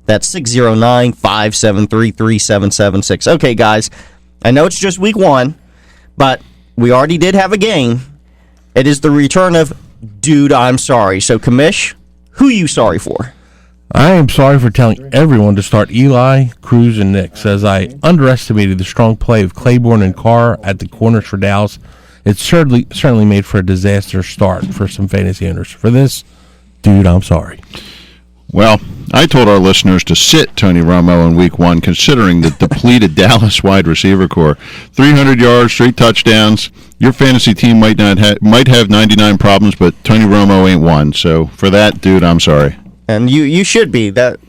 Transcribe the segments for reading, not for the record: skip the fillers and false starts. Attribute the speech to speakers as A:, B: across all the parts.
A: That's 609-573-3776. Okay, guys, I know it's just week 1, but we already did have a game. It is the return of Dude, I'm Sorry. So, Commish, who are you sorry for?
B: I am sorry for telling everyone to start Eli, Cruz, and Nix, as I underestimated the strong play of Claiborne and Carr at the corners for Dallas. It certainly made for a disaster start for some fantasy owners. For this, Dude, I'm sorry.
C: Well, I told our listeners to sit Tony Romo in week 1, considering the depleted Dallas wide receiver core. 300 yards, 3 touchdowns. Your fantasy team might have 99 problems, but Tony Romo ain't one. So for that, Dude, I'm sorry.
A: And you should be, that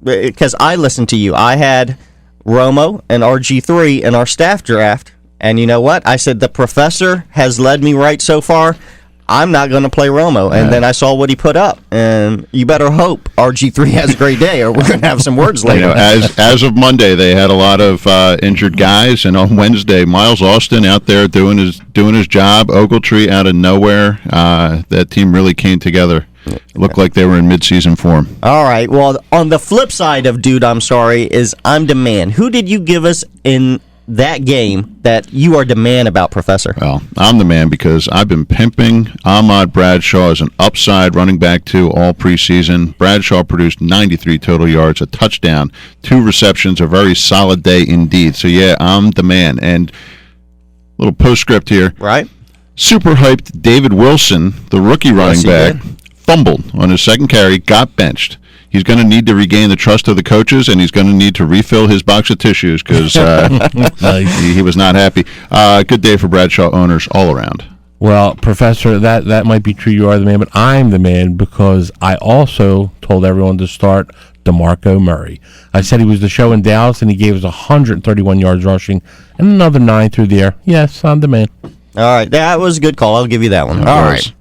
A: because I listened to you. I had Romo and RG3 in our staff draft, and you know what? I said the professor has led me right so far. I'm not going to play Romo. And then I saw what he put up. And you better hope RG3 has a great day, or we're going to have some words later.
C: As of Monday, they had a lot of injured guys. And on Wednesday, Miles Austin out there doing his job. Ogletree out of nowhere. That team really came together. It looked like they were in midseason form.
A: All right. Well, on the flip side of Dude, I'm Sorry is I'm the man. Who did you give us in that game that you are the man about, Professor?
C: Well, I'm the man because I've been pimping Ahmad Bradshaw as an upside running back 2 all preseason. Bradshaw produced 93 total yards, a touchdown, 2 receptions, a very solid day indeed. So, yeah, I'm the man. And a little postscript here.
A: Right.
C: Super hyped David Wilson, the rookie running back, fumbled on his second carry, got benched. He's going to need to regain the trust of the coaches, and he's going to need to refill his box of tissues because he was not happy. Good day for Bradshaw owners all around.
B: Well, Professor, that might be true. You are the man, but I'm the man because I also told everyone to start DeMarco Murray. I said he was the show in Dallas, and he gave us 131 yards rushing and another 9 through the air. Yes, I'm the man.
A: All right, that was a good call. I'll give you that one. All right.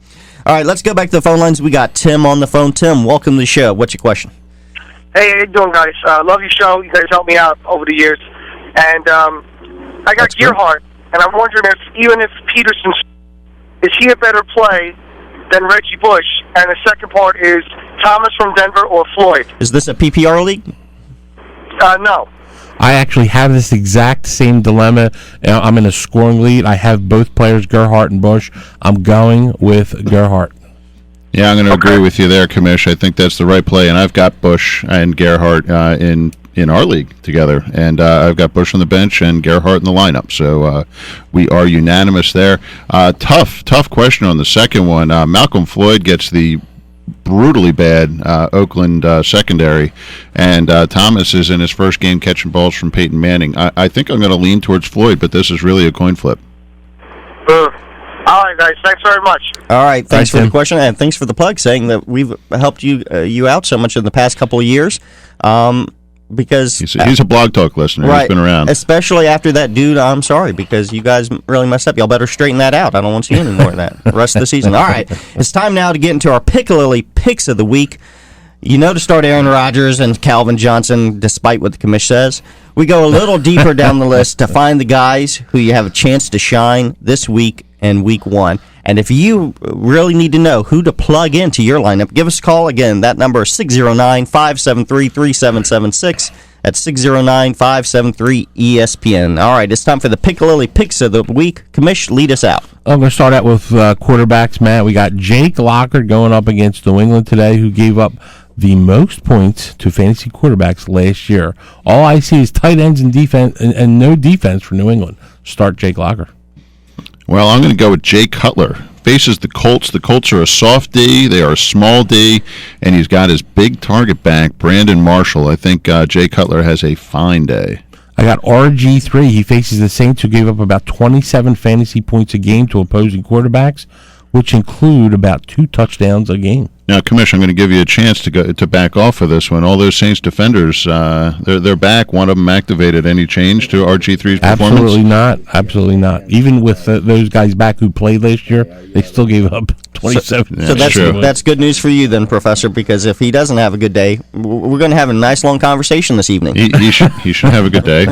A: All right, let's go back to the phone lines. We got Tim on the phone. Tim, welcome to the show. What's your question?
D: Hey, how you doing, guys? Love your show. You guys helped me out over the years. And I got Gearhart, and I'm wondering if Peterson, is he a better play than Reggie Bush? And the second part is Thomas from Denver or Floyd?
A: Is this a PPR league?
D: No.
B: I actually have this exact same dilemma. I'm in a scoring lead. I have both players, Gerhardt and Bush. I'm going with Gerhardt.
C: Yeah, I'm going to agree with you there, Commish. I think that's the right play. And I've got Bush and Gerhardt in our league together. And I've got Bush on the bench and Gerhardt in the lineup. So we are unanimous there. Tough question on the second one. Malcolm Floyd gets the brutally bad Oakland secondary, and Thomas is in his first game catching balls from Peyton Manning. I think I'm going to lean towards Floyd, but this is really a coin flip.
D: All right, guys. Thanks very much.
A: All right. Thanks for the question, and thanks for the plug, saying that we've helped you out so much in the past couple of years. Because
C: he's a Blog Talk listener.
A: Right,
C: he's been around.
A: Especially after that, Dude, I'm sorry, because you guys really messed up. Y'all better straighten that out. I don't want to see any more of that the rest of the season. All right, it's time now to get into our Piccalilli picks of the week. You know to start Aaron Rodgers and Calvin Johnson, despite what the commish says. We go a little deeper down the list to find the guys who you have a chance to shine this week and week 1. And if you really need to know who to plug into your lineup, give us a call. Again, that number is 609-573-3776. That's 609-573-ESPN. All right, it's time for the Piccalilli picks of the week. Commish, lead us out.
B: I'm going to start out with quarterbacks, Matt. We got Jake Locker going up against New England today, who gave up the most points to fantasy quarterbacks last year. All I see is tight ends and defense, and no defense for New England. Start Jake Locker.
C: Well, I'm going to go with Jay Cutler. Faces the Colts. The Colts are a soft D. They are a small D. And he's got his big target back, Brandon Marshall. I think Jay Cutler has a fine day.
B: I got RG3. He faces the Saints, who gave up about 27 fantasy points a game to opposing quarterbacks, which include about 2 touchdowns a game.
C: Now, Commissioner, I'm going to give you a chance to back off of this one. All those Saints defenders, they're back. One of them activated. Any change to RG3's performance?
B: Absolutely not. Even with those guys back who played last year, they still gave up 27.
A: So that's good news for you then, Professor, because if he doesn't have a good day, we're going to have a nice long conversation this evening.
C: He should have a good day.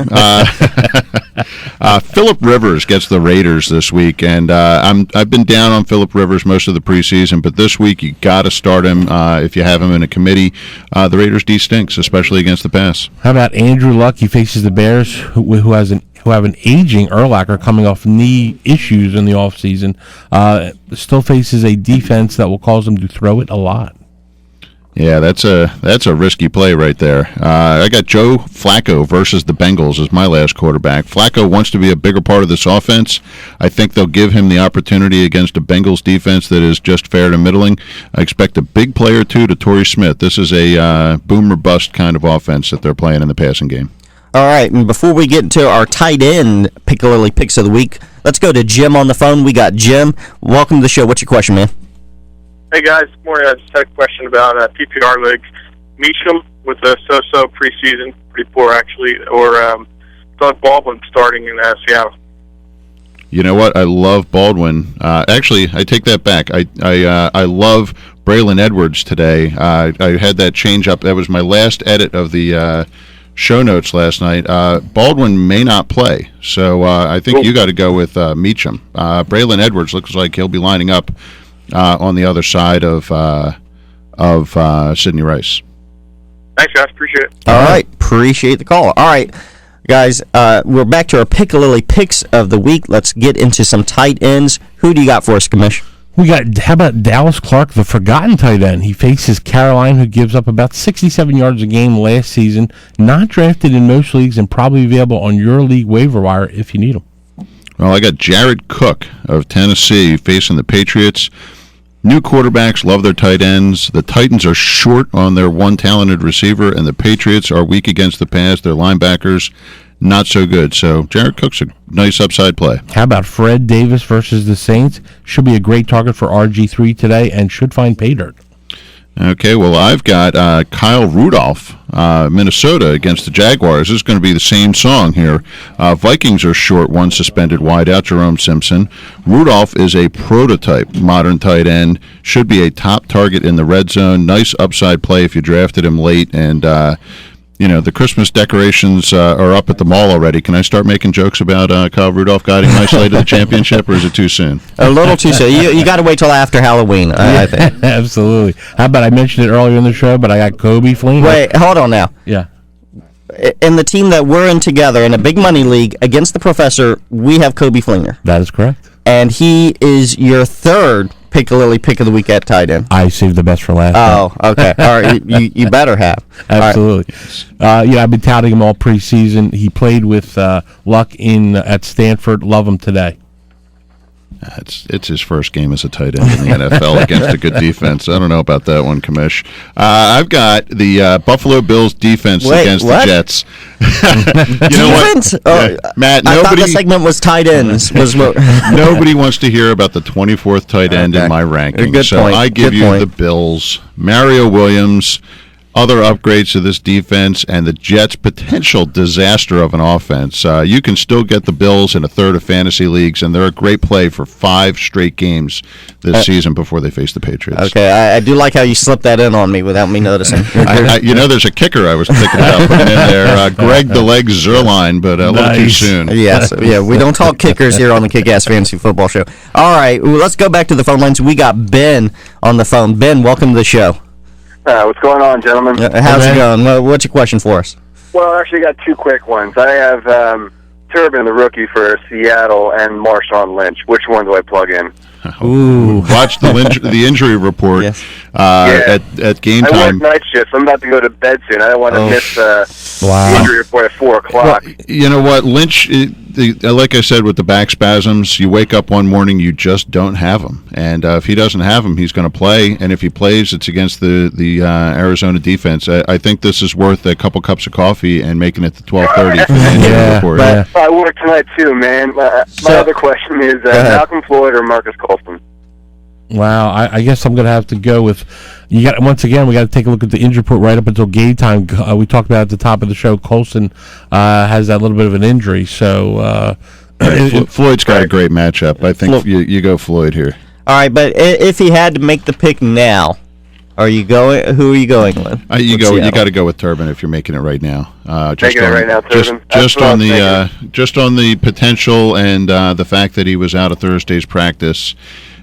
C: Phillip Rivers gets the Raiders this week, and I've been down on Phillip Rivers most of the preseason, but this week you got to start start him if you have him in a committee. The Raiders' D stinks, especially against the pass.
B: How about Andrew Luck? He faces the Bears, who have an aging Urlacher coming off knee issues in the offseason. Still faces a defense that will cause him to throw it a lot.
C: Yeah, that's a risky play right there. I got Joe Flacco versus the Bengals as my last quarterback. Flacco wants to be a bigger part of this offense. I think they'll give him the opportunity against a Bengals defense that is just fair to middling. I expect a big play or two to Torrey Smith. This is a boom or bust kind of offense that they're playing in the passing game.
A: All right, and before we get into our tight end Piccalilli Picks of the Week, let's go to Jim on the phone. We got Jim. Welcome to the show. What's your question, man?
E: Hey guys, good morning. I just had a question about PPR leagues. Meacham with a so-so preseason, pretty poor actually, or Doug Baldwin starting in Seattle.
C: You know what? I love Baldwin. Actually, I take that back. I love Braylon Edwards today. I had that change up. That was my last edit of the show notes last night. Baldwin may not play, so I think you got to go with Meacham. Braylon Edwards looks like he'll be lining up on the other side of Sidney Rice.
E: Thanks, guys. Appreciate it.
A: All right. Appreciate the call. All right, guys, we're back to our Piccalilli Picks of the Week. Let's get into some tight ends. Who do you got for us, Commish?
B: How about Dallas Clark, the forgotten tight end? He faces Caroline, who gives up about 67 yards a game last season. Not drafted in most leagues and probably available on your league waiver wire if you need him.
C: Well, I got Jared Cook of Tennessee facing the Patriots. New quarterbacks love their tight ends. The Titans are short on their one talented receiver, and the Patriots are weak against the pass. Their linebackers, not so good. So Jared Cook's a nice upside play.
B: How about Fred Davis versus the Saints? Should be a great target for RG3 today and should find pay dirt.
C: Okay, well, I've got Kyle Rudolph, Minnesota against the Jaguars. This is going to be the same song here. Vikings are short one suspended wideout, Jerome Simpson. Rudolph is a prototype modern tight end, should be a top target in the red zone. Nice upside play if you drafted him late. And, the Christmas decorations are up at the mall already. Can I start making jokes about Kyle Rudolph guiding nicely to the championship, or is it too soon?
A: A little too soon. You got to wait till after Halloween, I think.
B: Absolutely. How about I mentioned it earlier in the show, but I got Kobe Fleener.
A: Wait, hold on now.
B: Yeah.
A: In the team that we're in together in a big money league against the professor, we have Kobe Fleener.
B: That is correct.
A: And he is your third Piccalilli Pick of the Week at tight end.
B: I saved the best for last.
A: Oh, okay. All right. You better have.
B: Absolutely. Right. I've been touting him all preseason. He played with Luck at Stanford. Love him today.
C: It's his first game as a tight end in the NFL against a good defense. I don't know about that one, Commish. I've got the Buffalo Bills defense against the Jets.
A: You know defense?
C: What? Matt,
A: I thought the segment was tight ends.
C: Nobody wants to hear about the 24th tight end in my rankings.
A: Good point.
C: I give you the Bills, Mario Williams, other upgrades to this defense, and the Jets' potential disaster of an offense. You can still get the Bills in a third of fantasy leagues, and they're a great play for 5 straight games this season before they face the Patriots.
A: Okay, I do like how you slipped that in on me without me noticing.
C: There's a kicker I was thinking about putting in there, Greg the Leg Zerline, but a little too soon.
A: Yes, we don't talk kickers here on the Kick-Ass Fantasy Football Show. All right, let's go back to the phone lines. We got Ben on the phone. Ben, welcome to the show.
F: What's going on, gentlemen?
A: How's it going? What's your question for us?
F: Well, I actually got 2 quick ones. I have Turbin, the rookie for Seattle, and Marshawn Lynch. Which one do I plug in?
C: Ooh. Watch the injury report at game time.
F: I work night shifts. I'm about to go to bed soon. I don't want to miss the injury report at 4 o'clock.
C: Well, you know what? Lynch, like I said, with the back spasms, you wake up one morning, you just don't have him. And if he doesn't have him, he's going to play. And if he plays, it's against the Arizona defense. I think this is worth a couple cups of coffee and making it to 12:30 for the injury report.
F: But I work tonight, too, man. My other question is Malcolm Floyd or Marcus Colston?
B: Wow, I guess I'm going to have to go with. Once again, we got to take a look at the injury report right up until game time. We talked about at the top of the show. Colston has that little bit of an injury, so
C: Floyd's got a great matchup. I think you go Floyd here.
A: All right, but if he had to make the pick now, who are you going with?
C: You got to go with Turbin if you're making it right now.
F: Making it right now, Turbin.
C: Just on the potential and the fact that he was out of Thursday's practice.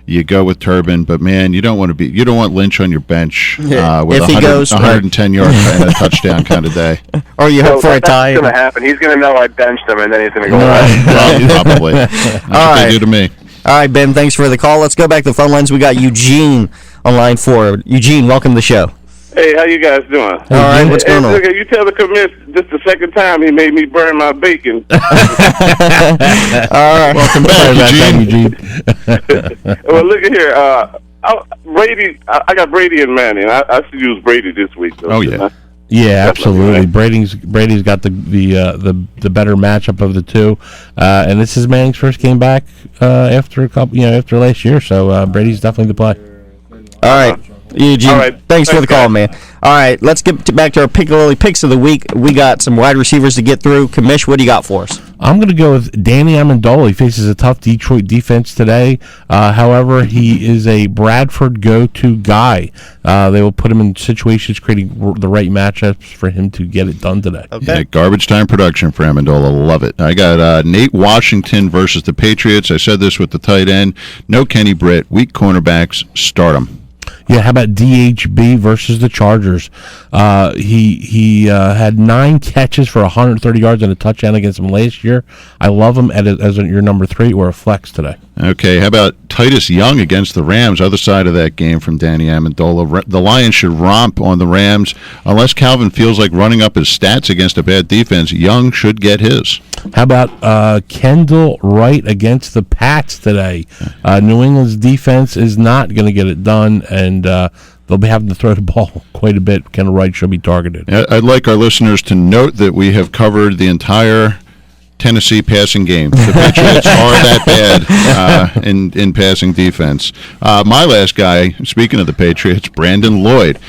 C: you go with Turbin. But man, you don't want Lynch on your bench with
A: If he goes
C: 110 yards and a touchdown kind of day.
A: Or you hope for a tie.
F: That's going to happen. He's going to know I benched him, and then he's going to go.
C: Well, probably. That's what they do to me.
A: All right, Ben, thanks for the call. Let's go back to the phone lines. We got Eugene on line 4. Eugene, welcome to the show.
G: Hey, how you guys doing?
A: All right, what's going on?
G: Look, you tell the commission just the second time he made me burn my bacon.
A: All right.
C: Welcome back, Eugene.
G: Well, look at here. Brady, I got Brady and Manning. I should use Brady this week. Though,
C: Oh, yeah.
B: Yeah, absolutely. Brady's got the better matchup of the two, and this is Manning's first game back after after last year. So Brady's definitely the play.
A: All right, Eugene.
G: All right.
A: Thanks for the call,
G: guys.
A: man. All right, let's get back to our Piccalilli picks of the week. We got some wide receivers to get through. Commish, what do you got for us?
B: I'm going to go with Danny Amendola. He faces a tough Detroit defense today. However, he is a Bradford go-to guy. They will put him in situations creating the right matchups for him to get it done today.
A: Okay.
C: Yeah, garbage time production for Amendola. Love it. I got Nate Washington versus the Patriots. I said this with the tight end. No Kenny Britt. Weak cornerbacks. Start him.
B: Yeah, how about DHB versus the Chargers? He had 9 catches for 130 yards and a touchdown against them last year. I love him as your number 3 or a flex today.
C: Okay, how about Titus Young against the Rams? Other side of that game from Danny Amendola. The Lions should romp on the Rams. Unless Calvin feels like running up his stats against a bad defense, Young should get his.
B: How about Kendall Wright against the Pats today? New England's defense is not going to get it done, and they'll be having to throw the ball quite a bit. Kendall Wright should be targeted.
C: I'd like our listeners to note that we have covered the entire Tennessee passing game. The Patriots are that bad in passing defense. My last guy, speaking of the Patriots, Brandon Lloyd.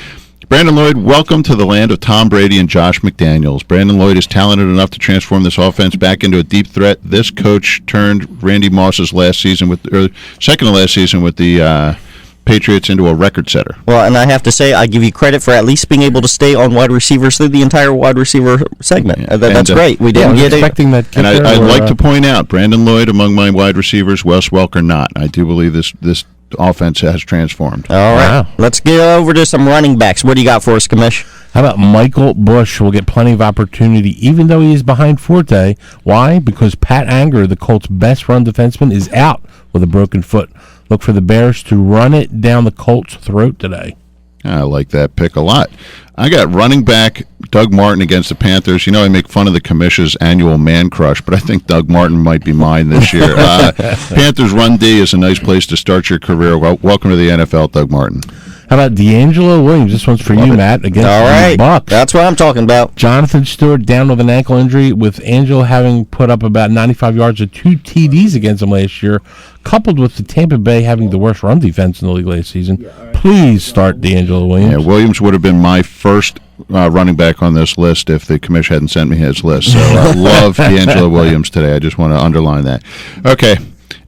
C: Brandon Lloyd, welcome to the land of Tom Brady and Josh McDaniels. Brandon Lloyd is talented enough to transform this offense back into a deep threat. This coach turned Randy Moss's second to last season with the Patriots into a record setter.
A: Well, and I have to say, I give you credit for at least being able to stay on wide receivers through the entire wide receiver segment. That's great. We didn't get
B: expecting that.
C: And I'd like to point out, Brandon Lloyd among my wide receivers, Wes Welker not. I do believe this offense has transformed.
A: All right.
B: Wow.
A: Let's get over to some running backs. What do you got for us, Commish?
B: How about Michael Bush will get plenty of opportunity, even though he is behind Forte. Why? Because Pat Anger, the Colts' best run defenseman, is out with a broken foot. Look for the Bears to run it down the Colts' throat today.
C: I like that pick a lot. I got running back Doug Martin against the Panthers. You know, I make fun of the Commish's annual man crush, but I think Doug Martin might be mine this year. Panthers run D is a nice place to start your career. Welcome to the NFL, Doug Martin.
B: How about D'Angelo Williams? This one's for you, Matt, against the Bucks.
A: That's what I'm talking about.
B: Jonathan Stewart down with an ankle injury, with Angelo having put up about 95 yards and 2 TDs against him last year, coupled with the Tampa Bay having the worst run defense in the league last season. Please start D'Angelo Williams.
C: Yeah, Williams would have been my first running back on this list if the commission hadn't sent me his list. So I love D'Angelo Williams today. I just want to underline that. Okay,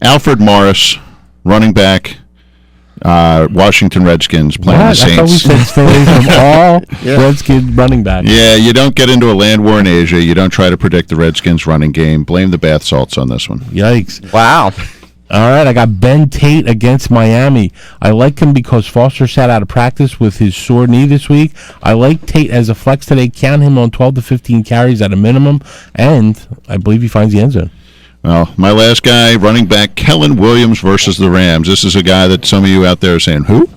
C: Alfred Morris, running back, Washington Redskins playing the Saints.
B: I thought we said stay away from all Redskins running backs.
C: Yeah, you don't get into a land war in Asia. You don't try to predict the Redskins running game. Blame the bath salts on this one.
B: Yikes.
A: Wow.
B: All right, I got Ben Tate against Miami. I like him because Foster sat out of practice with his sore knee this week. I like Tate as a flex today. Count him on 12 to 15 carries at a minimum, and I believe he finds the end zone.
C: Well, my last guy, running back Kellen Williams versus the Rams. This is a guy that some of you out there are saying, who?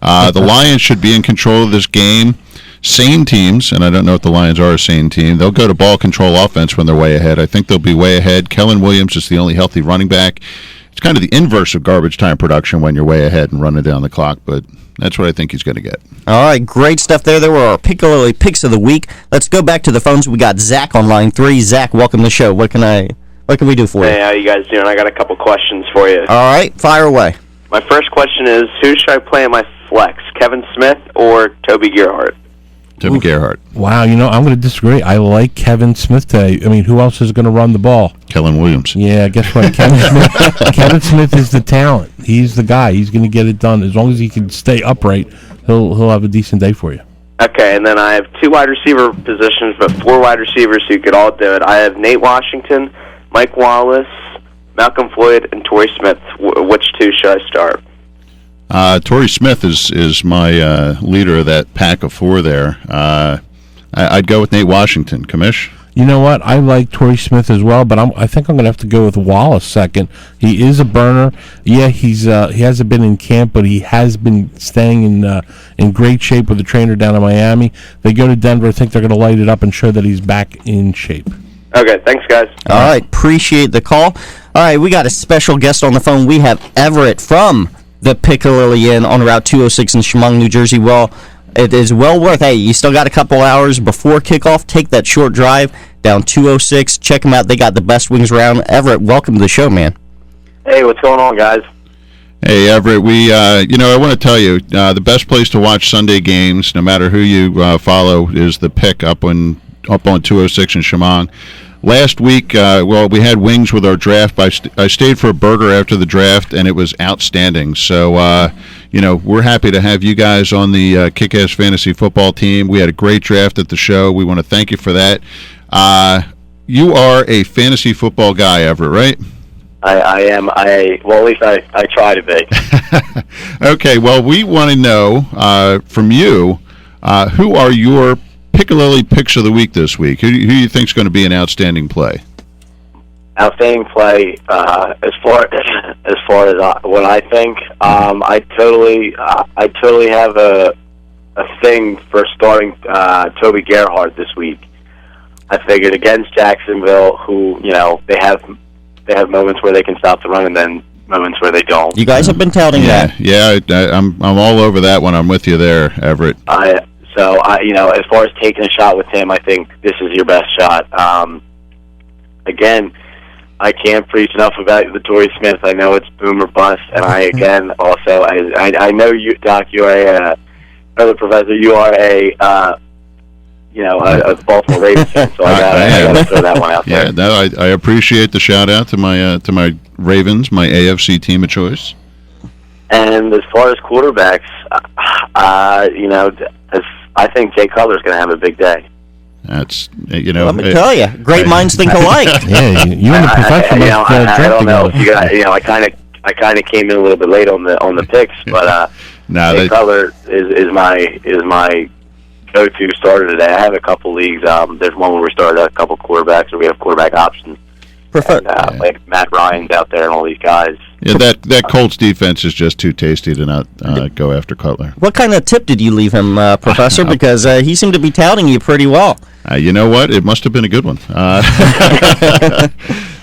C: The Lions should be in control of this game. Sane teams, and I don't know if the Lions are a sane team, they'll go to ball control offense when they're way ahead. I think they'll be way ahead. Kellen Williams is the only healthy running back. It's kind of the inverse of garbage time production when you're way ahead and running down the clock, but that's what I think he's going to get.
A: All right, great stuff there. There were our Piccalilli picks of the week. Let's go back to the phones. We got Zach on line 3. Zach, welcome to the show. What can we do for you?
H: Hey, how you guys doing? I got a couple questions for you.
A: All right, fire away.
H: My first question is, who should I play in my flex, Kevin Smith or Toby Gerhart?
C: Toby Gerhart.
B: Wow, I'm going to disagree. I like Kevin Smith today. I mean, who else is going to run the ball?
C: Kellen Williams.
B: Yeah, guess what? Kevin Smith is the talent. He's the guy. He's going to get it done. As long as he can stay upright, he'll have a decent day for you.
H: Okay, and then I have 2 wide receiver positions, but 4 wide receivers who could all do it. I have Nate Washington, Mike Wallace, Malcolm Floyd, and Torrey Smith. Which 2 should I start?
C: Torrey Smith is my leader of that pack of four there. I'd go with Nate Washington. Commish?
B: You know what? I like Torrey Smith as well, but I think I'm going to have to go with Wallace second. He is a burner. Yeah, he hasn't been in camp, but he has been staying in great shape with the trainer down in Miami. They go to Denver. I think they're going to light it up and show that he's back in shape.
H: Okay, thanks, guys.
A: All right, appreciate the call. All right, we got a special guest on the phone. We have Everett from the Piccadilly Inn on Route 206 in Chemung, New Jersey. Well, it is well worth. Hey, you still got a couple hours before kickoff. Take that short drive down 206. Check them out. They got the best wings around. Everett, welcome to the show, man.
H: Hey, what's going on, guys?
C: Hey, Everett. We, I want to tell you, the best place to watch Sunday games, no matter who you follow, is the Pick up on 206 in Chemung. Last week, we had wings with our draft. I stayed for a burger after the draft, and it was outstanding. So, we're happy to have you guys on the Kick-Ass Fantasy Football team. We had a great draft at the show. We want to thank you for that. You are a fantasy football guy, Everett, right?
H: I am. At least I try to be.
C: Okay, well, we want to know from you, who are your Piccadilly picks of the week this week? Who do you think is going to be an outstanding play?
H: Outstanding play, as far as what I think, I totally have a thing for starting Toby Gerhardt this week. I figured against Jacksonville, who they have moments where they can stop the run and then moments where they don't.
A: You guys have been touting that.
C: Yeah, I'm all over that one. I'm with you there, Everett.
H: So as far as taking a shot with him, I think this is your best shot. Again, I can't preach enough about the Torrey Smith. I know it's boom or bust, and I know you, Doc. You are another professor. You are a Baltimore Ravens fan, so I got to throw that one out there.
C: Yeah, no, I appreciate the shout out to my Ravens, my AFC team of choice.
H: And as far as quarterbacks, I think Jay Cutler's going to have a big day.
C: That's
A: Let me tell you, great minds think alike.
B: Yeah, you and the professor must
H: I don't know if you got. I kind of came in a little bit late on the picks, but Jay Cutler is my go-to starter today. I have a couple leagues. There's one where we started a couple quarterbacks, or we have quarterback options. Like Matt Ryan's out there and all these guys.
C: Yeah, that Colts defense is just too tasty to not go after Cutler.
A: What kind of tip did you leave him, Professor? Because he seemed to be touting you pretty well.
C: You know what? It must have been a good one.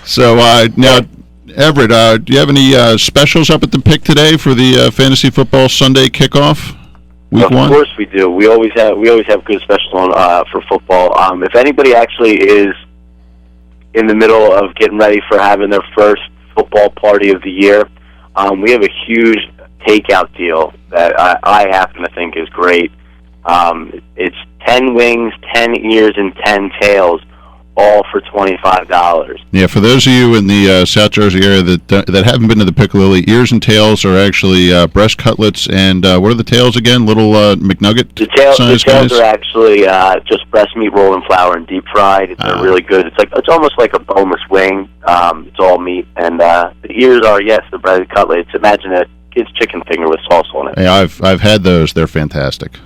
C: So now, Everett, do you have any specials up at the Pick today for the Fantasy Football Sunday kickoff? Week 1?
H: Of course we do. We always have good specials on for football. If anybody actually is in the middle of getting ready for having their first football party of the year, we have a huge takeout deal that I happen to think is great. It's 10 wings, 10 ears, and 10 tails, all for $25.
C: Yeah, for those of you in the South Jersey area that haven't been to the Piccadilly, ears and tails are actually breast cutlets, and what are the tails again? Little McNugget
H: the tails are actually just breast meat rolled in flour and deep fried. They're really good. It's almost like a boneless wing. It's all meat, and the ears are the breaded cutlets. Imagine a kid's chicken finger with sauce on it.
C: Yeah, I've had those. They're fantastic.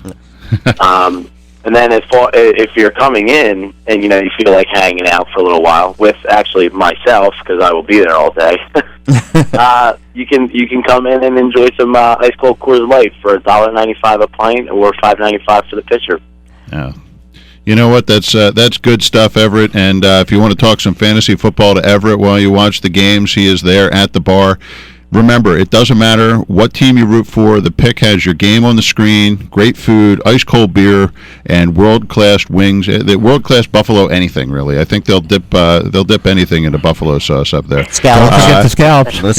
H: And then if you're coming in and you feel like hanging out for a little while with actually myself, because I will be there all day, you can come in and enjoy some ice cold Coors Light for $1.95 a pint or $5.95 for the pitcher.
C: Yeah. You know what? That's good stuff, Everett. And if you want to talk some fantasy football to Everett while you watch the games, he is there at the bar. Remember, it doesn't matter what team you root for. The Pick has your game on the screen, great food, ice-cold beer, and world-class wings. The world-class buffalo anything, really. I think they'll dip anything into buffalo sauce up there.
A: Scallops.
B: Don't forget the scallops.
A: The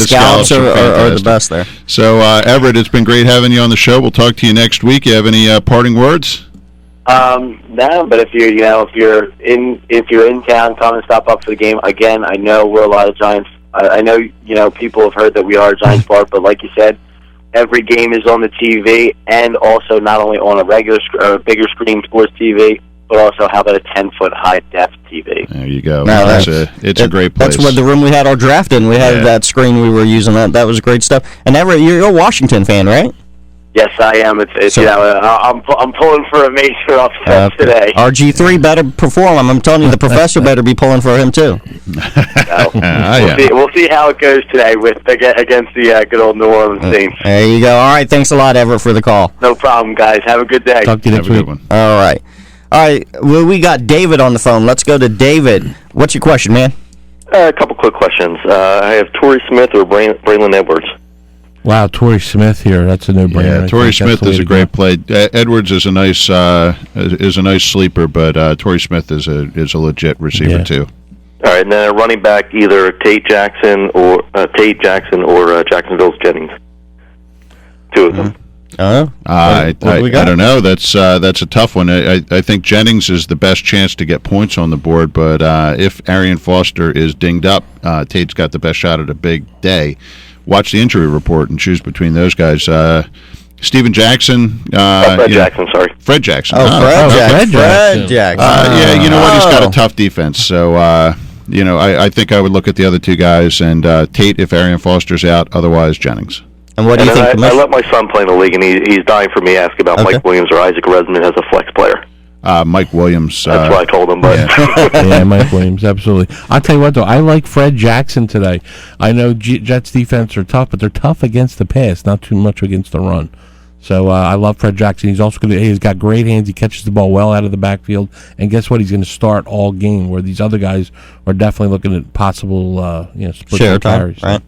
A: scallops are the best there.
C: So, Everett, it's been great having you on the show. We'll talk to you next week. You have any parting words?
H: No, but if you're in town, come and stop up for the game. Again, I know we're a lot of Giants. I know, people have heard that we are a Giants bar, but like you said, every game is on the TV, and also not only on a bigger screen sports TV, but also how about a 10-foot high-def TV?
C: There you go.
A: No,
C: It's a great place.
A: That's what the room we had our draft in. We had that screen we were using. That was great stuff. And Everett, you're a Washington fan, right?
H: Yes, I am. I'm pulling for a major upset today.
A: RG3 better perform. I'm telling you, the professor better be pulling for him too.
H: We'll see how it goes today against the good old New Orleans Saints.
A: There you go. All right, thanks a lot, Everett, for the call.
H: No problem, guys. Have a good day.
B: Talk to you next week.
A: All right. Well, we got David on the phone. Let's go to David. What's your question, man?
I: A couple quick questions. I have Torrey Smith or Braylon Edwards.
B: Wow, Torrey Smith here. That's a no-brainer.
C: Yeah, Torrey Smith is a great play. Edwards is a nice sleeper, but Torrey Smith is a legit receiver too.
I: All right, and then a running back, either Tate Jackson or Jacksonville's Jennings. Two of them.
C: I don't know. That's a tough one. I think Jennings is the best chance to get points on the board, but if Arian Foster is dinged up, Tate's got the best shot at a big day. Watch the injury report and choose between those guys. Steven Jackson.
I: Fred Jackson, sorry.
C: Fred Jackson.
A: Fred Jackson.
C: Yeah, you know what? He's got a tough defense. So, I think I would look at the other two guys and Tate if Arian Foster's out, otherwise Jennings.
A: And what do you think?
I: I let my son play in the league, and he's dying for me to ask about Mike Williams or Isaac Resnick as a flex player.
C: Mike Williams.
I: That's what I told him. But
B: yeah, Mike Williams, absolutely. I'll tell you what, though, I like Fred Jackson today. I know Jets defense are tough, but they're tough against the pass, not too much against the run. So I love Fred Jackson. He's also he's got great hands. He catches the ball well out of the backfield, and guess what? He's going to start all game. Where these other guys are definitely looking at possible split
A: share time. Right.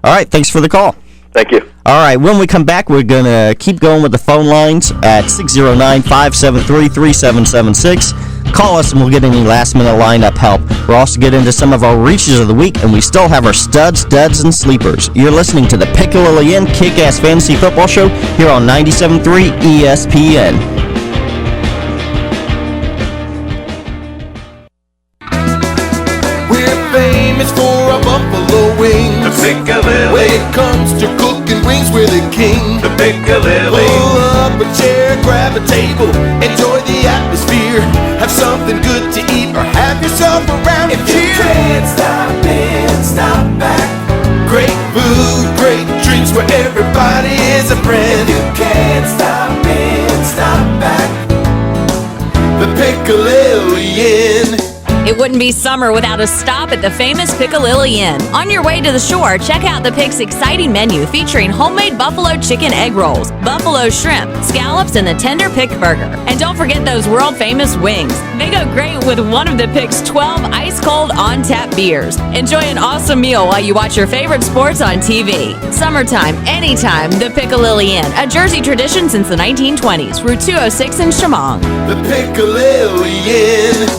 A: All right. Thanks for the call.
I: Thank you.
A: All right, when we come back, we're going to keep going with the phone lines at 609-573-3776. Call us and we'll get any last-minute lineup help. We'll also get into some of our reaches of the week, and we still have our studs, duds, and sleepers. You're listening to the Piccalilli Inn Kick-Ass Fantasy Football Show here on 97.3 ESPN.
J: Famous for a buffalo wing. The Piccalilli. When it comes to cooking wings, we're the king. The Piccalilli. Pull up a chair, grab a table, enjoy the atmosphere. Have something good to eat or have yourself around if you can't stop in, stop back. Great food, great drinks where everybody is a friend. If you can't stop in, stop back. The Piccalilli Inn.
K: It wouldn't be summer without a stop at the famous Piccalilli Inn. On your way to the shore, check out the Pick's exciting menu featuring homemade buffalo chicken egg rolls, buffalo shrimp, scallops, and the tender Pick burger. And don't forget those world-famous wings. They go great with one of the Pick's 12 ice-cold on-tap beers. Enjoy an awesome meal while you watch your favorite sports on TV. Summertime, anytime, the Piccalilli Inn, a Jersey tradition since the 1920s. Route 206 in Shamong.
J: The Piccalilli Inn.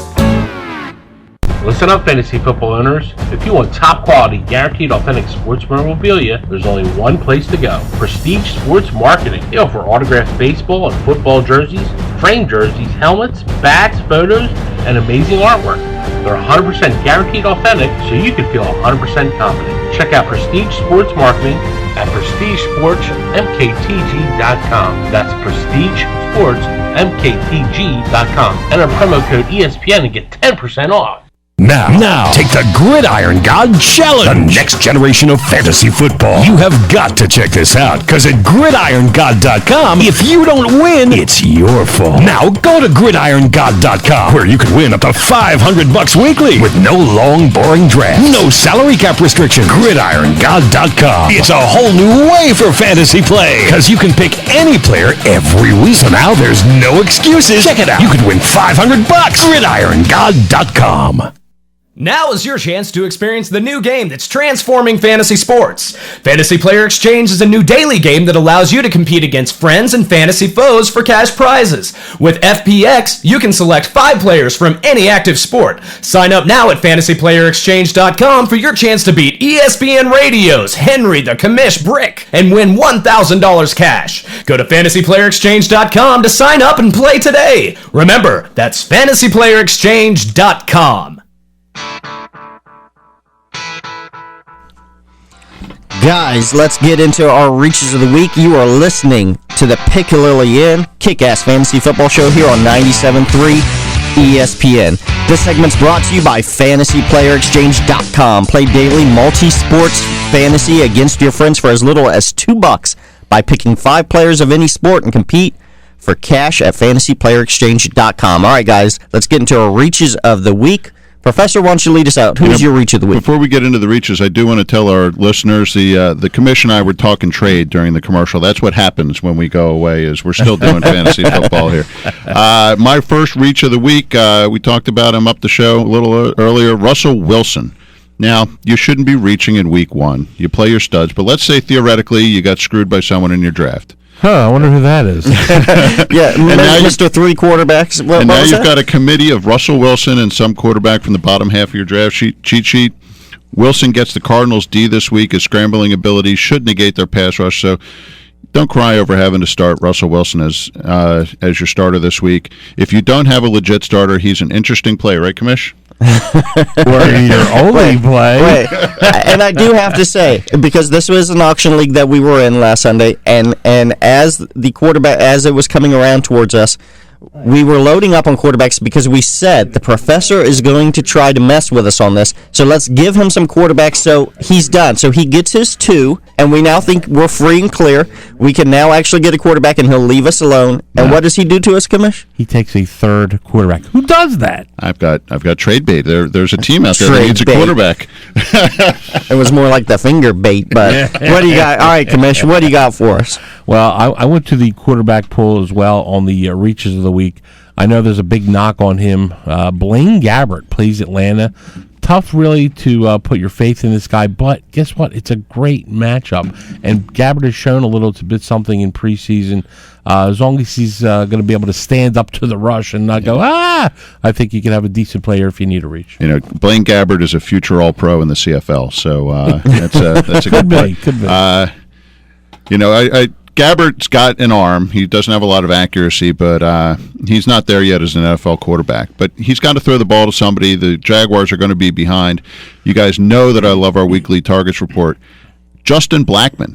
B: Listen up, fantasy football owners. If you want top quality, guaranteed authentic sports memorabilia, there's only one place to go. Prestige Sports Marketing. They offer autographed baseball and football jerseys, framed jerseys, helmets, bats, photos, and amazing artwork. They're 100% guaranteed authentic, so you can feel 100% confident. Check out Prestige Sports Marketing at PrestigeSportsMKTG.com. That's PrestigeSportsMKTG.com. Enter promo code ESPN and get 10% off.
L: Now, take the Gridiron God Challenge, the next generation of fantasy football. You have got to check this out, because at GridironGod.com, if you don't win, it's your fault. Now, go to GridironGod.com, where you can win up to $500 weekly with no long, boring drafts, no salary cap restriction. GridironGod.com. It's a whole new way for fantasy play, because you can pick any player every week. So now there's no excuses. Check it out. You could win $500. GridironGod.com.
M: Now is your chance to experience the new game that's transforming fantasy sports. Fantasy Player Exchange is a new daily game that allows you to compete against friends and fantasy foes for cash prizes. With FPX, you can select 5 players from any active sport. Sign up now at fantasyplayerexchange.com for your chance to beat ESPN Radio's Henry the Commish Brick and win $1,000 cash. Go to fantasyplayerexchange.com to sign up and play today. Remember, that's fantasyplayerexchange.com.
A: Guys, let's get into our reaches of the week. You are listening to the Piccalilli Inn Kick-Ass Fantasy Football Show here on 97.3 ESPN. This segment's brought to you by FantasyPlayerExchange.com. Play daily multi-sports fantasy against your friends for as little as $2 by picking 5 players of any sport and compete for cash at FantasyPlayerExchange.com. All right, guys, let's get into our reaches of the week. Professor, why don't you lead us out? Who's your reach of the week?
C: Before we get into the reaches, I do want to tell our listeners the commission and I were talking trade during the commercial. That's what happens when we go away, is we're still doing fantasy football here. My first reach of the week, we talked about him up the show a little earlier, Russell Wilson. Now, you shouldn't be reaching in week 1. You play your studs, but let's say theoretically you got screwed by someone in your draft.
B: I wonder who that is.
A: Yeah, Mr. 3 quarterbacks.
C: And now you've got a committee of Russell Wilson and some quarterback from the bottom half of your draft cheat sheet. Wilson gets the Cardinals D this week. His scrambling ability should negate their pass rush, so don't cry over having to start Russell Wilson as your starter this week. If you don't have a legit starter, he's an interesting play, right, Commish?
B: Or your only play.
A: And I do have to say, because this was an auction league that we were in last Sunday, and as the quarterback, as it was coming around towards us, we were loading up on quarterbacks because we said the professor is going to try to mess with us on this. So let's give him some quarterbacks so he's done. So he gets his 2, and we now think we're free and clear. We can now actually get a quarterback, and he'll leave us alone. And what does he do to us, Commish?
B: He takes a 3rd quarterback. Who does that?
C: I've got trade bait. There's a team out there that needs a quarterback.
A: It was more like the finger bait, but what do you got? All right, Commish, what do you got for us?
B: Well, I went to the quarterback pool as well on the reaches of the week. I know there's a big knock on him. Blaine Gabbert plays Atlanta. Tough, really, to put your faith in this guy, but guess what? It's a great matchup, and Gabbert has shown a little bit something in preseason. As long as he's going to be able to stand up to the rush and not go, I think you can have a decent player if you need a reach.
C: You know, Blaine Gabbert is a future All-Pro in the CFL, so that's a good play.
B: Could be.
C: Gabbert's got an arm. He doesn't have a lot of accuracy, but he's not there yet as an NFL quarterback. But he's got to throw the ball to somebody. The Jaguars are going to be behind. You guys know that I love our weekly targets report. Justin Blackmon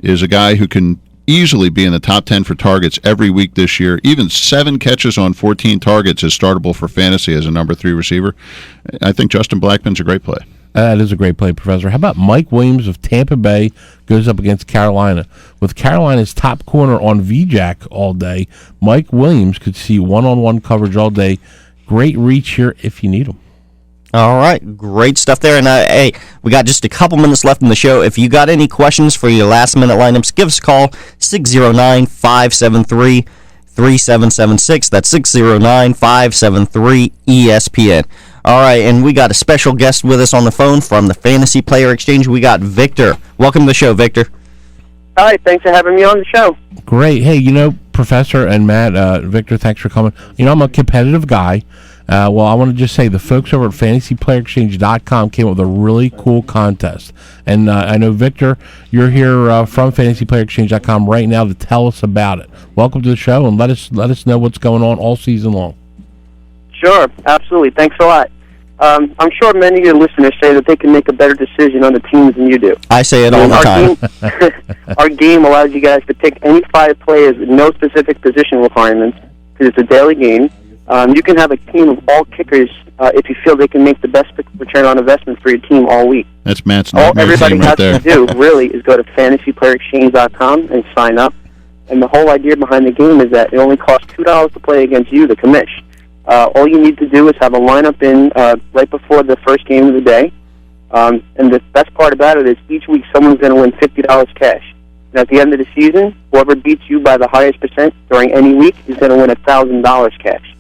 C: is a guy who can easily be in the top 10 for targets every week this year. Even 7 catches on 14 targets is startable for fantasy as a number 3 receiver. I think Justin Blackmon's a great play.
B: That is a great play, Professor. How about Mike Williams of Tampa Bay goes up against Carolina? With Carolina's top corner on VJack all day, Mike Williams could see one-on-one coverage all day. Great reach here if you need him.
A: All right, great stuff there. And hey, we got just a couple minutes left in the show. If you got any questions for your last-minute lineups, give us a call, 609-573-3776. That's 609-573-ESPN. All right, and we got a special guest with us on the phone from the Fantasy Player Exchange. We got Victor. Welcome to the show, Victor.
N: Hi, thanks for having me on the show.
B: Great. Hey, Professor and Matt, Victor, thanks for coming. I'm a competitive guy. Well, I want to just say the folks over at FantasyPlayerExchange.com came up with a really cool contest. And I know, Victor, you're here from FantasyPlayerExchange.com right now to tell us about it. Welcome to the show, and let us know what's going on all season long.
N: Sure, absolutely. Thanks a lot. I'm sure many of your listeners say that they can make a better decision on the teams than you do.
A: I say it all the time.
N: Our game allows you guys to pick any 5 players with no specific position requirements because it's a daily game. You can have a team of all kickers if you feel they can make the best return on investment for your team all week.
C: That's Matt's
N: all everybody
C: right
N: has
C: there.
N: to do, really, is go to FantasyPlayerExchange.com and sign up. And the whole idea behind the game is that it only costs $2 to play against you, the commish. All you need to do is have a lineup in right before the first game of the day. And the best part about it is each week someone's going to win $50 cash. And at the end of the season, whoever beats you by the highest percent during any week is going to win $1,000 cash.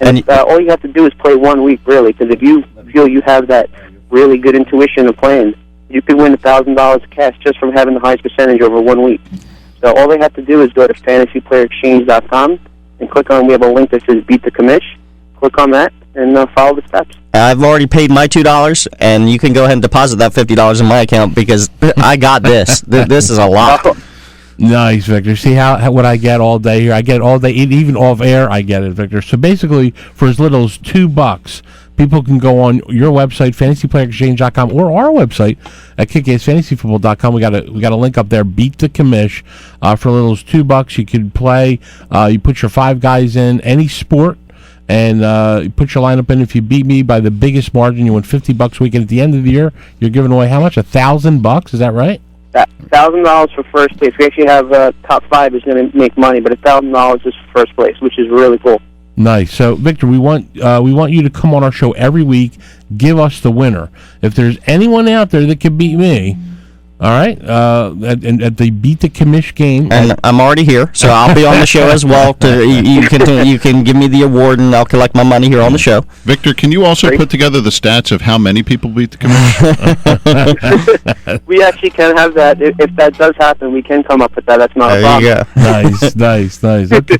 N: And all you have to do is play 1 week, really, because if you feel you have that really good intuition of playing, you could win $1,000 cash just from having the highest percentage over 1 week. So all they have to do is go to FantasyPlayerExchange.com and click on, we have a link that says Beat the Commish. Click on that and follow the steps.
A: I've already paid my $2, and you can go ahead and deposit that $50 in my account because I got this. This is a lot.
B: Nice, Victor. See what I get all day here? I get it all day, even off air. I get it, Victor. So basically, for as little as $2, people can go on your website, FantasyPlayerExchange.com, or our website at KickAssFantasyFootball.com. We got a link up there. Beat the commish. For as little as $2, you can play. You put your 5 guys in any sport. and you put your lineup in. If you beat me by the biggest margin, you win $50 a week. And at the end of the year, you're giving away how much? $1,000? Is that right?
N: $1,000 for first place. We actually have top 5 is going to make money, but $1,000 is for first place, which is really cool.
B: Nice. So, Victor, we want you to come on our show every week. Give us the winner. If there's anyone out there that can beat me, all right, at the Beat the Commish game,
A: and I'm already here, so I'll be on the show as well. You can give me the award, and I'll collect my money here on the show.
C: Victor, can you also put together the stats of how many people beat the Commish?
N: We actually can have that. If that does happen, we can come up with that. That's not a problem.
A: There you
B: go. Nice. Okay.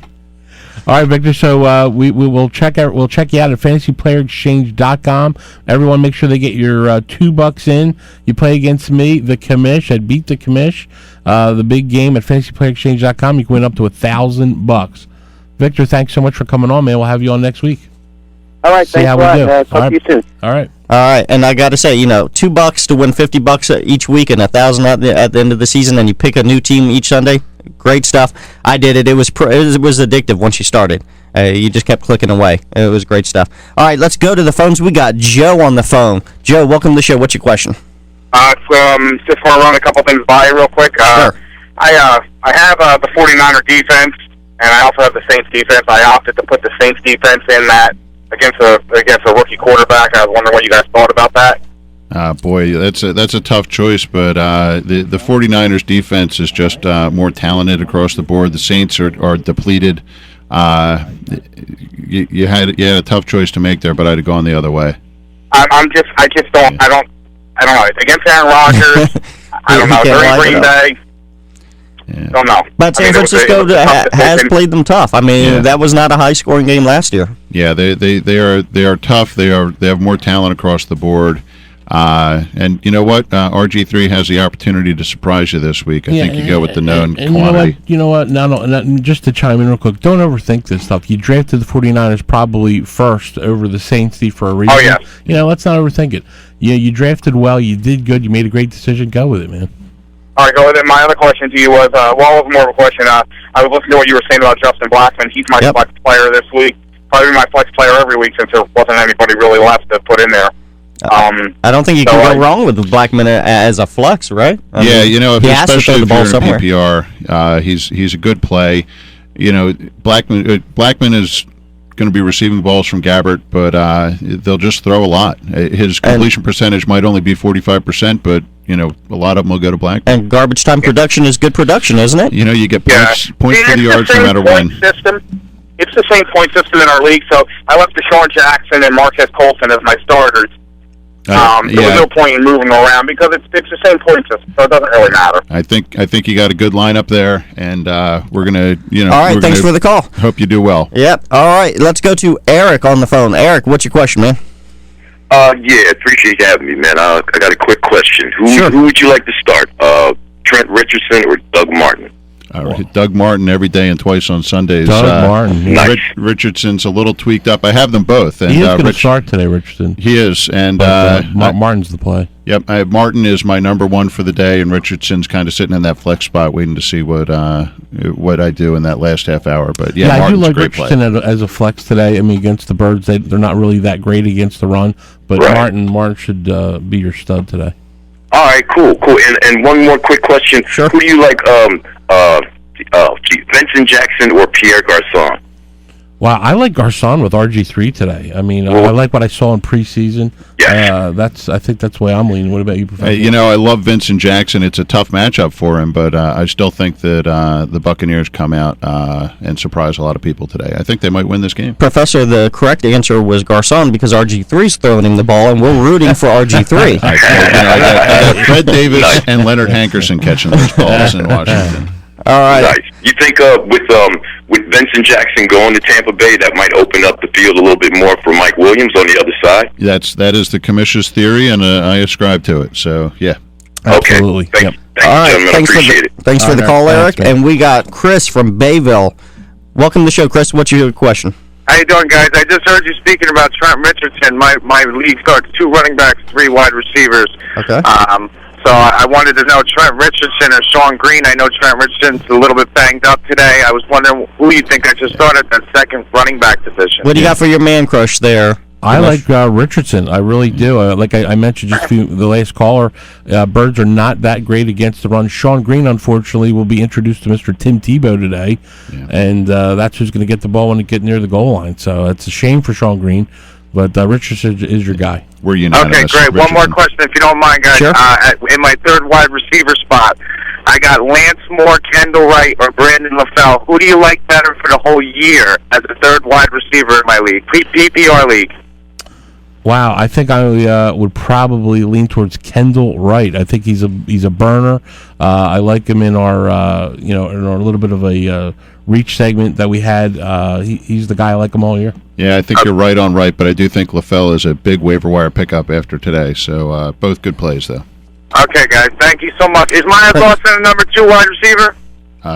B: All right, Victor. So we'll check you out at fantasyplayerexchange.com. Everyone, make sure they get your $2 in. You play against me, the Commish, at Beat the Commish, the big game at fantasyplayerexchange.com. You can win up to $1,000. Victor, thanks so much for coming on, man. We'll have you on next week.
N: All right,
B: see
N: thanks
B: how
N: a lot.
B: we do.
N: Talk to you soon.
B: All right.
A: All right, and I got to say, $2 to win $50 each week and $1,000 at the end of the season, and you pick a new team each Sunday. Great stuff. I did it. It was addictive once you started. You just kept clicking away. It was great stuff. All right, let's go to the phones. We got Joe on the phone. Joe, welcome to the show. What's your question?
O: Just want to run a couple things by you real quick.
A: Sure.
O: I have the 49er defense, and I also have the Saints defense. I opted to put the Saints defense in that against a rookie quarterback. I was wondering what you guys thought about that.
C: Boy, that's a tough choice, but the 49ers defense is just more talented across the board. The Saints are depleted. You had a tough choice to make there, but I'd have gone the other way.
O: I don't know. Against Aaron Rodgers, I don't know. During Green Bay, don't know.
A: But San Francisco has played them tough. I mean, that was not a high-scoring game last year.
C: Yeah, they are tough. They have more talent across the board. And you know what? RG3 has the opportunity to surprise you this week. I think you go with the known quantity.
B: You know what? No, just to chime in real quick, don't overthink this stuff. You drafted the 49ers probably first over the Saints for a reason.
O: Oh, yeah.
B: Let's not overthink it. You drafted well. You did good. You made a great decision. Go with it, man.
O: All right, go with it. My other question to you was, it was more of a question. I was listening to what you were saying about Justin Blackman. He's my flex player this week. Probably my flex player every week since there wasn't anybody really left to put in there.
A: I don't think you can go wrong with Blackman as a flex, right?
C: Especially if you're in PPR, he's a good play. Blackman is going to be receiving balls from Gabbert, but they'll just throw a lot. His completion percentage might only be 45%, but a lot of them will go to Blackman.
A: And garbage time production is good production, isn't it?
C: You get points for the yards no matter when.
O: It's the same point system in our league, so I left Deshaun Jackson and Marquez Colson as my starters. There was no point in moving around because it's the same point system, so it doesn't really matter.
C: I think you got a good lineup there, and we're gonna,
A: All right, thanks for the call.
C: Hope you do well.
A: Yep. All right, let's go to Eric on the phone. Eric, what's your question, man?
P: Appreciate you having me, man. I got a quick question. Who would you like to start? Trent Richardson or Doug Martin?
C: Doug Martin every day and twice on Sundays.
B: Doug Martin.
P: Nice.
C: Richardson's a little tweaked up. I have them both. And,
B: he is going to start today, Richardson.
C: He is. And
B: Martin's the play.
C: Yep. Martin is my number one for the day, and Richardson's kind of sitting in that flex spot waiting to see what I do in that last half hour. But,
B: I
C: Martin's
B: do like
C: great
B: Richardson as a flex today. I mean, against the Birds, they're not really that great against the run. But Martin should be your stud today.
P: All right, cool. And one more quick question.
A: Sure.
P: Who do you like, Vincent Jackson or Pierre Garçon?
B: Wow, I like Garçon with RG3 today. I mean, I like what I saw in preseason.
P: Yeah.
B: I think that's the way I'm leaning. What about you, Professor?
C: I love Vincent Jackson. It's a tough matchup for him, but I still think that the Buccaneers come out and surprise a lot of people today. I think they might win this game.
A: Professor, the correct answer was Garçon because RG3's throwing him the ball, and we're rooting for RG3.
C: I got Fred Davis and Leonard Hankerson catching those balls in Washington.
A: All right.
P: Nice. You think with Vincent Jackson going to Tampa Bay, that might open up the field a little bit more for Mike Williams on the other side?
C: That is the commissioner's theory, and I ascribe to it. So, yeah.
B: Absolutely.
P: Okay. Thanks,
A: all right.
P: Appreciate it.
A: Thanks for the call, Eric. And we got Chris from Bayville. Welcome to the show, Chris. What's your question?
Q: How you doing, guys? I just heard you speaking about Trent Richardson. My league starts 2 running backs, 3 wide receivers.
A: Okay.
Q: So I wanted to know Trent Richardson or Sean Green. I know Trent Richardson's a little bit banged up today. I was wondering who you think I should start at that second running back position.
A: What do you got for your man crush there?
B: I like Richardson. I really do. Like I mentioned just the last caller, Birds are not that great against the run. Sean Green, unfortunately, will be introduced to Mr. Tim Tebow today, and that's who's going to get the ball when it gets near the goal line. So it's a shame for Sean Green, but Richardson is your guy.
C: We're unanimous.
Q: Okay, great. One more question, if you don't mind, guys.
B: Sure.
Q: In my third wide receiver spot, I got Lance Moore, Kendall Wright, or Brandon LaFell. Who do you like better for the whole year as a third wide receiver in my league, PPR league?
B: Wow, I think I would probably lean towards Kendall Wright. I think he's a burner. I like him in our in our little bit of a reach segment that we had. He's the guy I like him all year.
C: Yeah, I think you're right on right, but I do think LaFell is a big waiver wire pickup after today. So both good plays, though.
Q: Okay, guys. Thank you so much. Is Myers Lawson a number 2 wide receiver?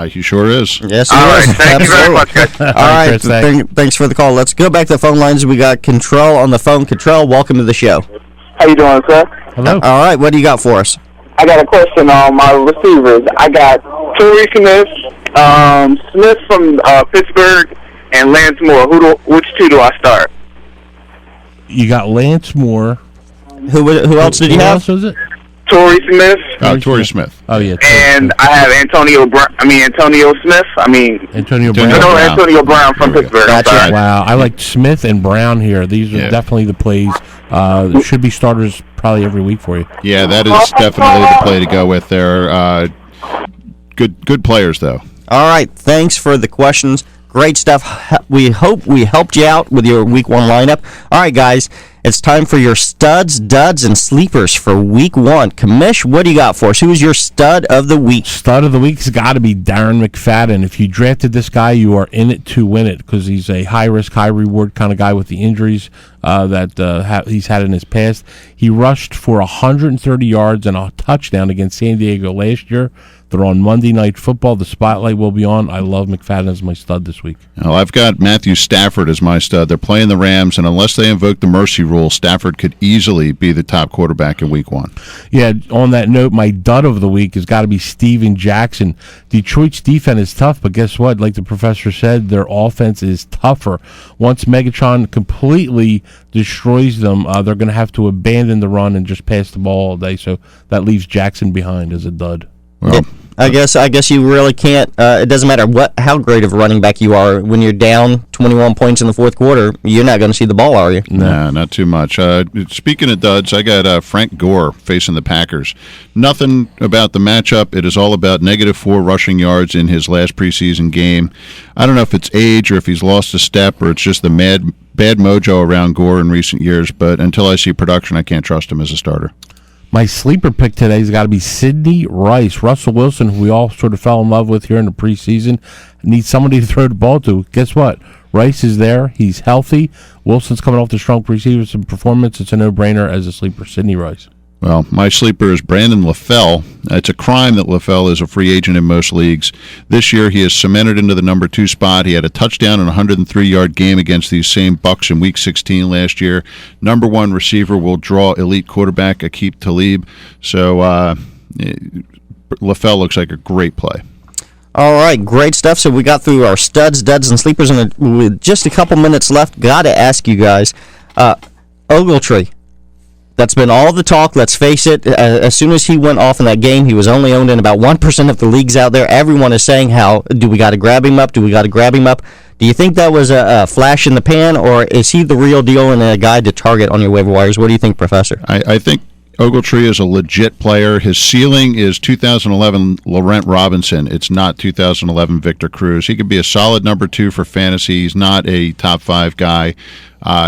C: He sure is.
A: Yes, he
Q: All right,
A: is.
Q: thank you very much, guys.
A: All right,
B: Chris, thanks.
A: thanks for the call. Let's go back to the phone lines. We got Control on the phone. Control, welcome to the show.
N: How you doing, sir?
B: Hello.
A: All right, what do you got for us?
N: I got a question on my receivers. I got Torrey Smith, Smith from Pittsburgh, and Lance Moore. Which two do I start?
B: You got Lance Moore.
A: Who else did you have?
B: Who else was it?
N: Torrey Smith.
C: Torrey Smith.
B: Oh yeah.
N: And I have Antonio Smith.
B: Antonio Brown.
N: No, Antonio Brown from Pittsburgh.
A: Gotcha.
B: Wow, I like Smith and Brown here. These are definitely the plays. Should be starters probably every week for you.
C: Yeah, that is definitely the play to go with there. Good players, though.
A: All right, thanks for the questions. Great stuff. We hope we helped you out with your Week 1 lineup. All right, guys, it's time for your studs, duds, and sleepers for Week 1. Commish, what do you got for us? Who's your stud of the week?
B: Stud of the week's got to be Darren McFadden. If you drafted this guy, you are in it to win it because he's a high-risk, high-reward kind of guy with the injuries that he's had in his past. He rushed for 130 yards and a touchdown against San Diego last year. They're on Monday Night Football. The spotlight will be on. I love McFadden as my stud this week.
C: Well, I've got Matthew Stafford as my stud. They're playing the Rams, and unless they invoke the mercy rule, Stafford could easily be the top quarterback in Week 1.
B: Yeah, on that note, my dud of the week has got to be Steven Jackson. Detroit's defense is tough, but guess what? Like the professor said, their offense is tougher. Once Megatron completely destroys them, they're going to have to abandon the run and just pass the ball all day, so that leaves Jackson behind as a dud.
C: Well,
A: I guess you really can't. It doesn't matter how great of a running back you are. When you're down 21 points in the fourth quarter, you're not going to see the ball, are you?
C: No, not too much. Speaking of duds, I got Frank Gore facing the Packers. Nothing about the matchup. It is all about -4 rushing yards in his last preseason game. I don't know if it's age or if he's lost a step or it's just the bad mojo around Gore in recent years, but until I see production, I can't trust him as a starter.
B: My sleeper pick today has got to be Sidney Rice. Russell Wilson, who we all sort of fell in love with here in the preseason, needs somebody to throw the ball to. Guess what? Rice is there. He's healthy. Wilson's coming off the strong preseason performance. It's a no-brainer as a sleeper. Sidney Rice.
C: Well, my sleeper is Brandon LaFell. It's a crime that LaFell is a free agent in most leagues. This year, he is cemented into the number 2 spot. He had a touchdown and a 103-yard game against these same Bucs in Week 16 last year. Number 1 receiver will draw elite quarterback Aqib Talib. So LaFell looks like a great play.
A: All right, great stuff. So we got through our studs, duds, and sleepers, and with just a couple minutes left, got to ask you guys, Ogletree. That's been all the talk, let's face it. As soon as he went off in that game, he was only owned in about 1% of the leagues out there. Everyone is saying do we got to grab him up? Do you think that was a flash in the pan, or is he the real deal and a guy to target on your waiver wires? What do you think, Professor?
C: I think Ogletree is a legit player. His ceiling is 2011 Laurent Robinson. It's not 2011 Victor Cruz. He could be a solid number 2 for fantasy. He's not a top 5 guy.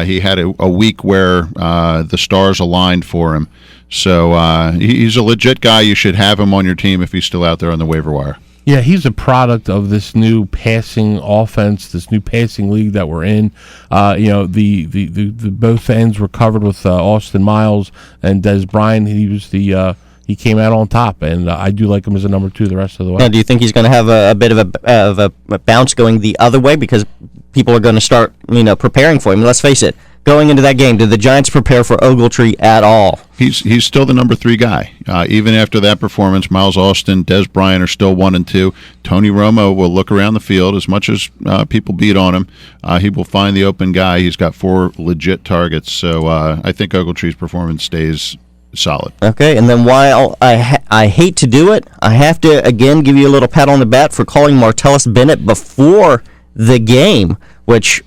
C: He had a week where the stars aligned for him. So he's a legit guy. You should have him on your team if he's still out there on the waiver wire.
B: Yeah, he's a product of this new passing offense, this new passing league that we're in. The both ends were covered with Austin Miles and Des Bryant. He came out on top, and I do like him as a number 2 the rest of the way.
A: Now, do you think he's going to have a bit of a bounce going the other way because people are going to start preparing for him? Let's face it, going into that game? Did the Giants prepare for Ogletree at all?
C: He's still the number 3 guy. Even after that performance, Miles Austin, Des Bryant are still 1 and 2. Tony Romo will look around the field as much as people beat on him. He will find the open guy. He's got 4 legit targets. So I think Ogletree's performance stays solid.
A: Okay, and then while I hate to do it, I have to again give you a little pat on the back for calling Martellus Bennett before the game, which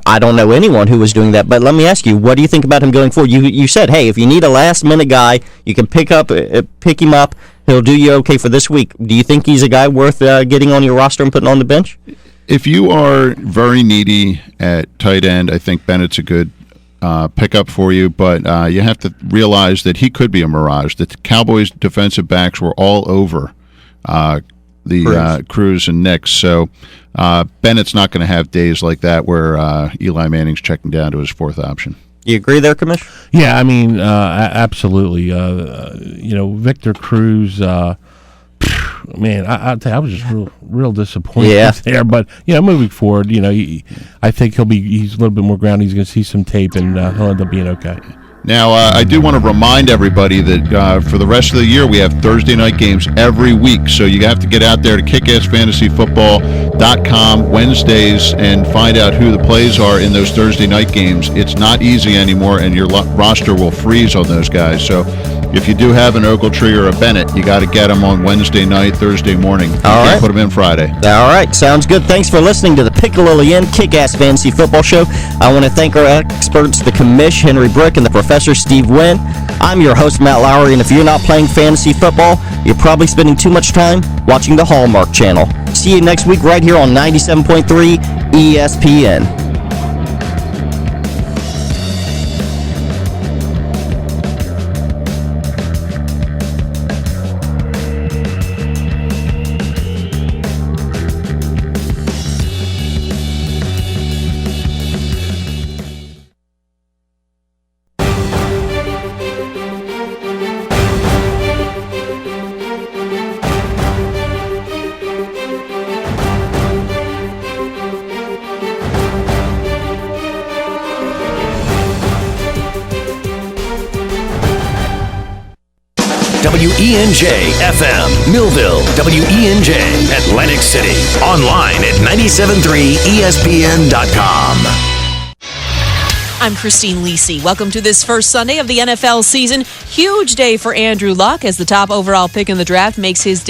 A: I don't know anyone who was doing that. But let me ask you, what do you think about him going forward? You said, hey, if you need a last-minute guy, you can pick him up. He'll do you okay for this week. Do you think he's a guy worth getting on your roster and putting on the bench?
C: If you are very needy at tight end, I think Bennett's a good pickup for you, but you have to realize that he could be a mirage. The Cowboys' defensive backs were all over Cruz and Nix, so Bennett's not going to have days like that where Eli Manning's checking down to his 4th option.
A: You agree there, Commissioner?
B: Yeah, I mean, absolutely. Victor Cruz, man, I'll tell you, I was just real disappointed there. But moving forward, I think he's a little bit more grounded. He's going to see some tape, and he'll end up being okay.
C: Now, I do want to remind everybody that for the rest of the year, we have Thursday night games every week. So you have to get out there to kickassfantasyfootball.com Wednesdays and find out who the plays are in those Thursday night games. It's not easy anymore, and your roster will freeze on those guys. So if you do have an Ogletree or a Bennett, you got to get them on Wednesday night, Thursday morning. You can't put them in Friday.
A: All right, sounds good. Thanks for listening to the Piccalilli Inn Kick-Ass Fantasy Football Show. I want to thank our experts, the commish, Henry Brick, and the Professor Steve Wynn. I'm your host, Matt Lowry, and if you're not playing fantasy football, you're probably spending too much time watching the Hallmark Channel. See you next week right here on 97.3 ESPN.
L: WENJ FM, Millville, WENJ, Atlantic City. Online at 97.3 ESPN.com.
R: I'm Christine Lisi. Welcome to this first Sunday of the NFL season. Huge day for Andrew Luck as the top overall pick in the draft makes his